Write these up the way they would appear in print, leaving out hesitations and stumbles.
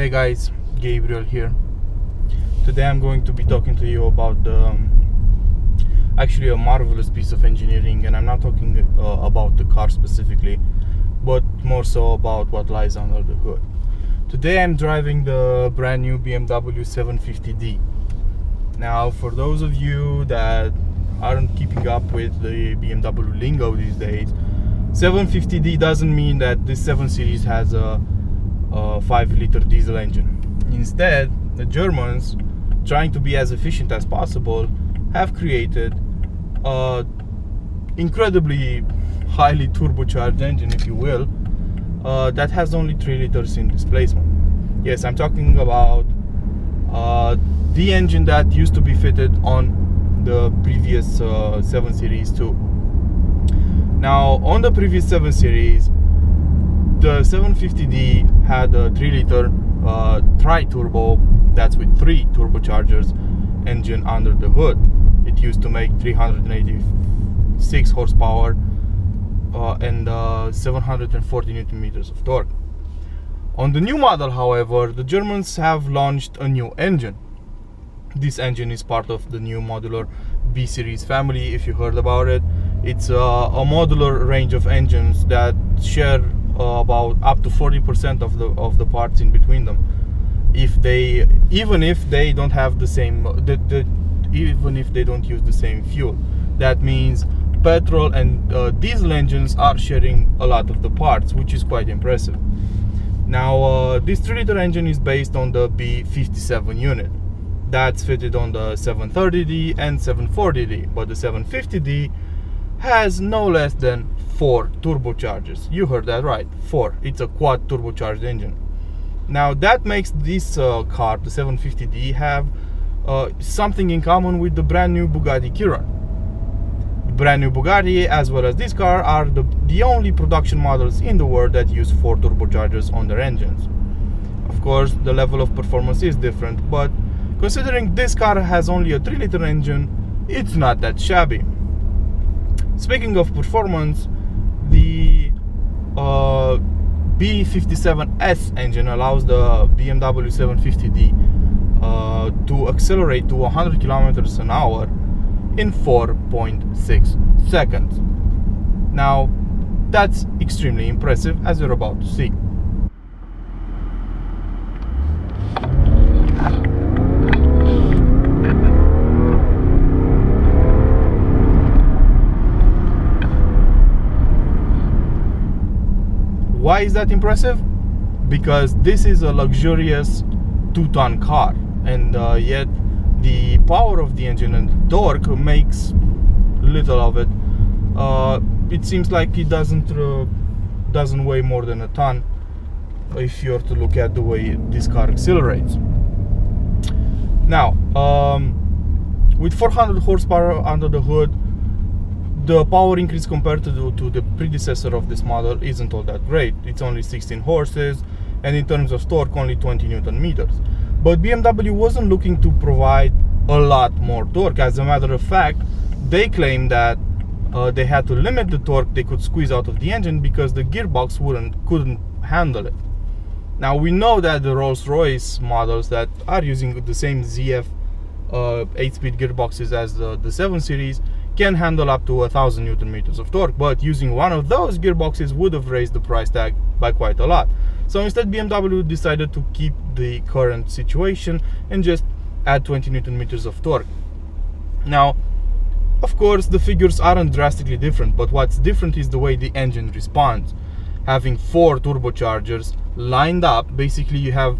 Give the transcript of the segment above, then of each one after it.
Hey guys, Gabriel here. Today I'm going to be talking to you about actually a marvelous piece of engineering, and I'm not talking about the car specifically, but more so about what lies under the hood. Today I'm driving the brand new BMW 750D. Now, for those of you that aren't keeping up with the BMW lingo these days, 750D doesn't mean that this 7 Series has a 5-liter diesel engine. Instead, the Germans, trying to be as efficient as possible, have created an incredibly highly turbocharged engine, if you will, that has only 3 liters in displacement. Yes, I'm talking about the engine that used to be fitted on the previous 7 Series too. Now, on the previous 7 Series, the 750D had a 3-liter tri-turbo, that's with 3 turbochargers, engine under the hood. It used to make 386 horsepower and 740 Newton meters of torque. On the new model, however, the Germans have launched a new engine. This engine is part of the new modular B series family, if you heard about it. It's a modular range of engines that share about up to 40% of the parts in between them. Even if they don't have the same, even if they don't use the same fuel. That means petrol and diesel engines are sharing a lot of the parts, which is quite impressive. Now, this 3-liter engine is based on the B57 unit. That's fitted on the 730D and 740D, but the 750D has no less than 4 turbochargers. You heard that right, 4. It's a quad turbocharged engine. Now that makes this car, the 750D, have something in common with the brand new Bugatti Chiron. The brand new Bugatti, as well as this car, are the only production models in the world that use 4 turbochargers on their engines. Of course, the level of performance is different, but considering this car has only a 3-liter engine, it's not that shabby. Speaking of performance, the B57S engine allows the BMW 750D to accelerate to 100 kilometers an hour in 4.6 seconds. Now, that's extremely impressive, as you're about to see. Why is that impressive? Because this is a luxurious 2-ton car, and yet the power of the engine and the torque makes little of it. It seems like it doesn't weigh more than a ton if you're to look at the way this car accelerates. Now, with 400 horsepower under the hood, the power increase compared to the predecessor of this model isn't all that great. It's only 16 horses, and in terms of torque, only 20 Newton meters. But BMW wasn't looking to provide a lot more torque. As a matter of fact, they claimed that they had to limit the torque they could squeeze out of the engine because the gearbox couldn't handle it. Now, we know that the Rolls-Royce models that are using the same ZF 8-speed gearboxes as the 7 Series can handle up to 1000 Newton meters of torque, but using one of those gearboxes would have raised the price tag by quite a lot. So instead, BMW decided to keep the current situation and just add 20 Newton meters of torque. Now, of course, the figures aren't drastically different, but what's different is the way the engine responds. Having 4 turbochargers lined up, basically you have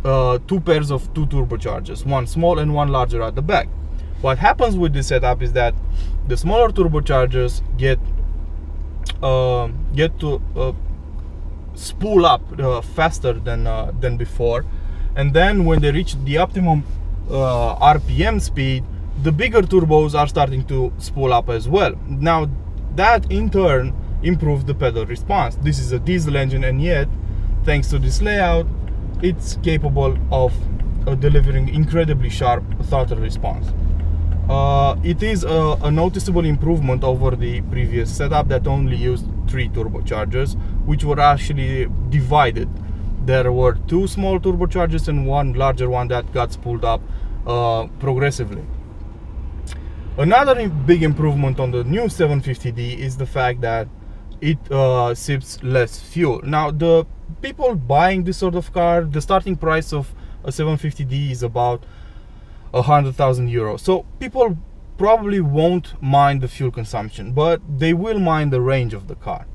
2 pairs of 2 turbochargers, one small and one larger at the back. What happens with this setup is that the smaller turbochargers get to spool up faster than before, and then when they reach the optimum RPM speed, the bigger turbos are starting to spool up as well. Now, that in turn improves the pedal response. This is a diesel engine, and yet, thanks to this layout, it's capable of delivering incredibly sharp throttle response. It is a noticeable improvement over the previous setup that only used 3 turbochargers, which were actually divided There were 2 small turbochargers and 1 larger one that got spooled up progressively. Another big improvement on the new 750D is the fact that it sips less fuel. Now, the people buying this sort of car, the starting price of a 750D is about 100,000 euros. So people probably won't mind the fuel consumption, but they will mind the range of the car.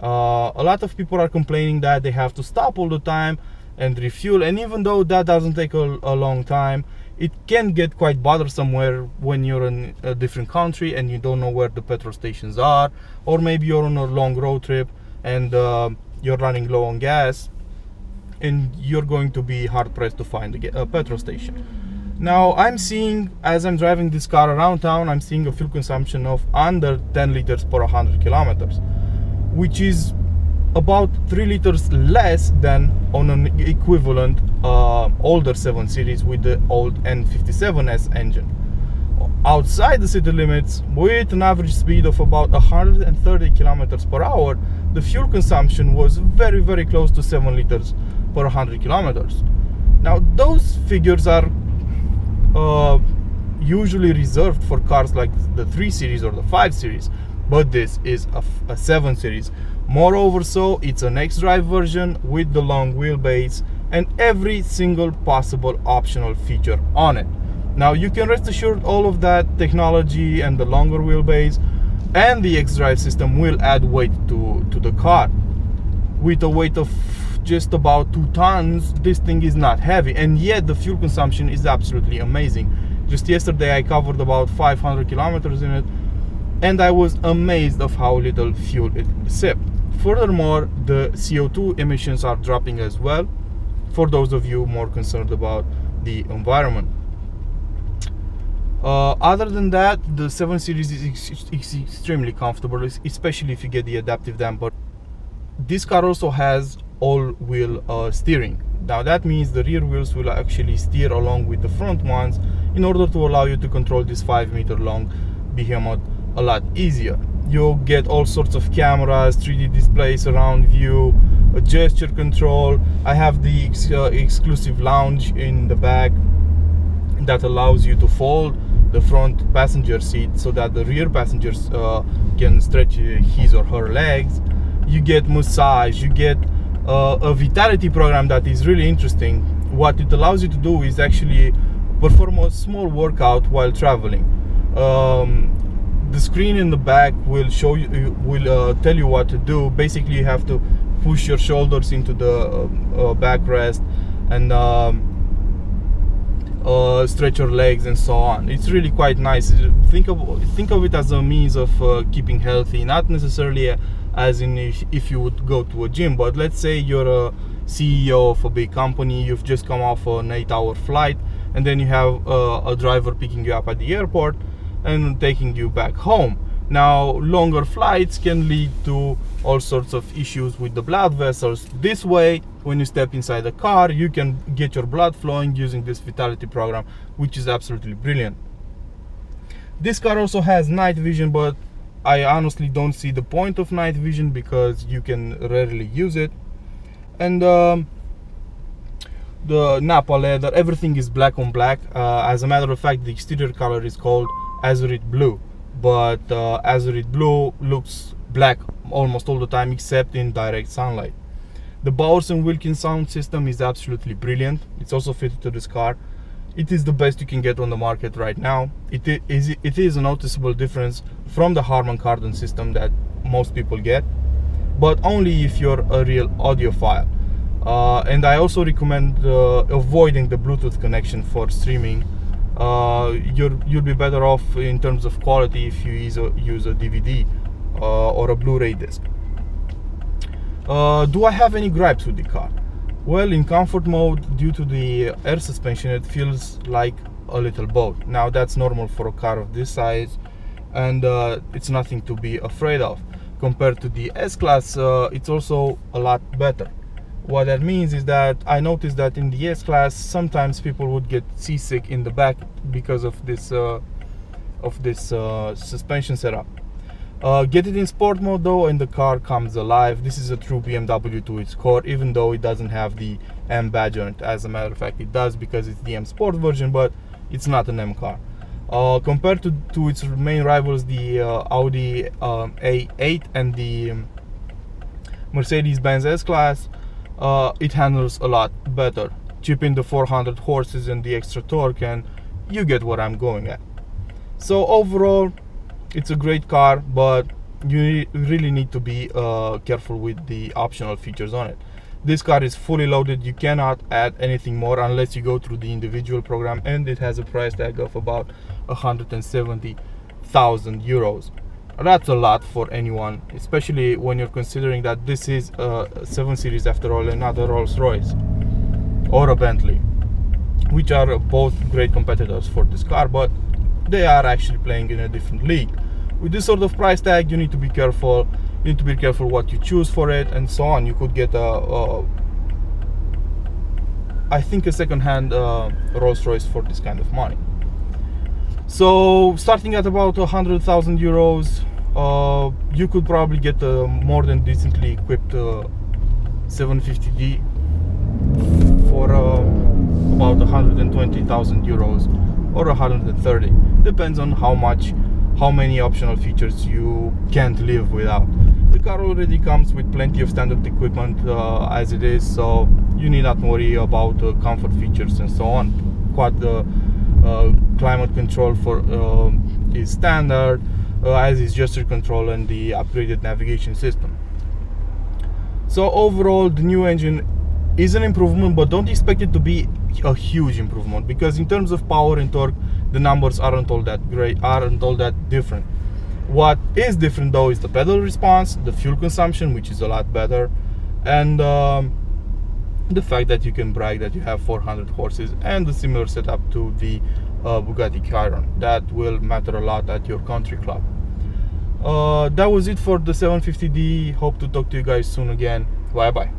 A lot of people are complaining that they have to stop all the time and refuel, and even though that doesn't take a long time, it can get quite bothersome when you're in a different country and you don't know where the petrol stations are, or maybe you're on a long road trip and you're running low on gas and you're going to be hard pressed to find a petrol station. Now, I'm seeing, as I'm driving this car around town, I'm seeing a fuel consumption of under 10 liters per 100 kilometers, which is about 3 liters less than on an equivalent older 7 Series with the old N57S engine. Outside the city limits, with an average speed of about 130 kilometers per hour, the fuel consumption was very, very close to 7 liters per 100 kilometers. Now, those figures are usually reserved for cars like the 3 Series or the 5 Series, but this is a 7 Series. Moreover, so it's an xDrive version with the long wheelbase and every single possible optional feature on it. Now, you can rest assured all of that technology and the longer wheelbase and the xDrive system will add weight to the car. With a weight of just about 2 tons, this thing is not heavy, and yet the fuel consumption is absolutely amazing. Just yesterday I covered about 500 kilometers in it, and I was amazed of how little fuel it sipped. Furthermore, the CO2 emissions are dropping as well, for those of you more concerned about the environment. Other than that, the 7 Series is extremely comfortable, especially if you get the adaptive damper. This car also has all-wheel steering. Now, that means the rear wheels will actually steer along with the front ones in order to allow you to control this 5-meter long behemoth a lot easier. You'll get all sorts of cameras, 3D displays, surround view, a gesture control. I have the exclusive lounge in the back that allows you to fold the front passenger seat so that the rear passengers can stretch his or her legs. You get massage, you get a vitality program that is really interesting. What it allows you to do is actually perform a small workout while traveling. The screen in the back will show you, tell you what to do. Basically, you have to push your shoulders into the backrest and stretch your legs and so on. It's really quite nice. Think of it as a means of keeping healthy, not necessarily as in if you would go to a gym, but let's say you're a CEO of a big company, you've just come off an 8-hour flight, and then you have a driver picking you up at the airport and taking you back home. Now, longer flights can lead to all sorts of issues with the blood vessels. This way, when you step inside the car, you can get your blood flowing using this vitality program, which is absolutely brilliant. This car also has night vision, but I honestly don't see the point of night vision because you can rarely use it. And the Napa leather, everything is black on black. As a matter of fact, the exterior color is called azurite blue, but azurite blue looks black almost all the time except in direct sunlight. The Bowers & Wilkins sound system is absolutely brilliant. It's also fitted to this car. It is the best you can get on the market right now. It is a noticeable difference from the Harman Kardon system that most people get, but only if you're a real audiophile. And I also recommend avoiding the Bluetooth connection for streaming. You'll be better off in terms of quality if you use a DVD or a Blu-ray disc. Do I have any gripes with the car? Well, in comfort mode, due to the air suspension, it feels like a little boat. Now, that's normal for a car of this size, and it's nothing to be afraid of. Compared to the S-Class, it's also a lot better. What that means is that I noticed that in the S-Class, sometimes people would get seasick in the back because of this suspension setup. Get it in sport mode though and the car comes alive. This is a true BMW to its core, even though it doesn't have the M badge on it. As a matter of fact, it does, because it's the M Sport version, but it's not an M car. Compared to its main rivals, the Audi A8 and the Mercedes-Benz S-Class, it handles a lot better. Chip in the 400 horses and the extra torque and you get what I'm going at. So overall, it's a great car, but you really need to be careful with the optional features on it. This car is fully loaded. You cannot add anything more unless you go through the individual program, and it has a price tag of about 170,000 euros. That's a lot for anyone, especially when you're considering that this is a 7 Series after all and not a Rolls-Royce or a Bentley, which are both great competitors for this car, but they are actually playing in a different league. With this sort of price tag, you need to be careful. You need to be careful what you choose for it and so on. You could get I think a second-hand Rolls-Royce for this kind of money. So starting at about 100,000 euros, you could probably get a more than decently equipped 750D for about 120,000 euros or 130. Depends on how many optional features you can't live without. The car already comes with plenty of standard equipment as it is, so you need not worry about comfort features and so on. Quad climate control is standard, as is gesture control and the upgraded navigation system. So overall, the new engine is an improvement, but don't expect it to be a huge improvement, because in terms of power and torque, the numbers aren't all that great, aren't all that different. What is different though is the pedal response, the fuel consumption, which is a lot better, and the fact that you can brag that you have 400 horses and a similar setup to the Bugatti Chiron. That will matter a lot at your country club. That was it for the 750D. Hope to talk to you guys soon again. Bye bye.